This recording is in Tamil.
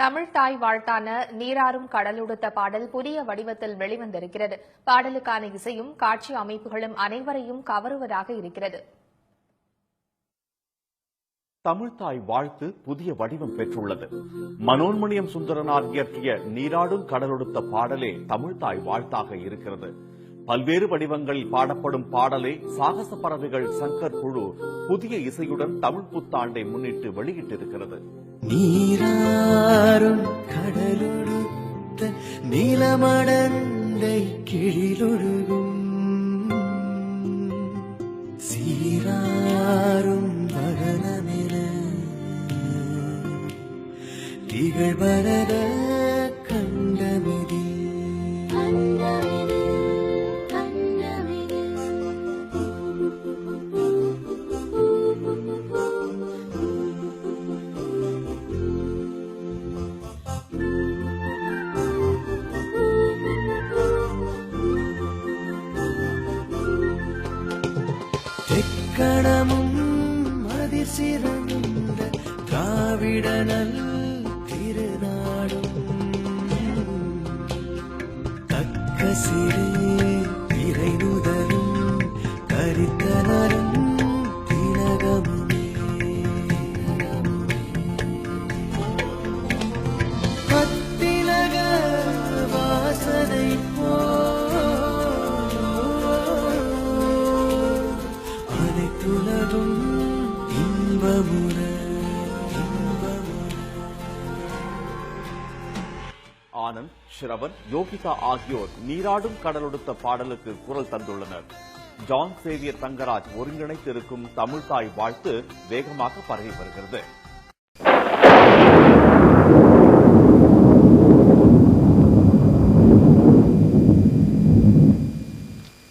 தமிழ் தாய் வாழ்த்தான நீராறும் கடலுடுத்த பாடல் புதிய வடிவத்தில் வெளிவந்திருக்கிறது. பாடலுக்கான இசையும் காட்சி அமைப்புகளும் அனைவரையும் கவருவதாக இருக்கிறது. தமிழ்தாய் வாழ்த்து புதிய வடிவம் பெற்றுள்ளது. மனோன்மணியம் சுந்தரனார் இயற்றிய நீராடும் கடலொடுத்த பாடலே தமிழ்தாய் வாழ்த்தாக இருக்கிறது. பல்வேறு வடிவங்களில் பாடப்படும் பாடலை சாகச பறவைகள் சங்கர் குழு புதிய இசையுடன் தமிழ் புத்தாண்டை முன்னிட்டு வெளியிட்டிருக்கிறது. நீராறும் கடலொடுத்த நீலமடந்தை கிழிலொழுகும் சீராறும் வடனமென திகழ்வரத கண்டமிதி தெக்கணமும் அதிர்சிறந்த திராவிடனல் திருநாடும் தக்க சிறு இறைநுதலும் கரித்தனரும் திலகமுமே கத்திலக வாசனை போ துலகும் இன்பமுற ஆனந்த், ஸ்ரவன், யோகிதா ஆகியோர் நீராடும் கடலொடுத்த பாடலுக்கு குரல் தந்துள்ளனர். ஜான் சேவியர் தங்கராஜ் ஒருங்கிணைத்திருக்கும் தமிழ்தாய் வாழ்த்து வேகமாக பரவி வருகிறது.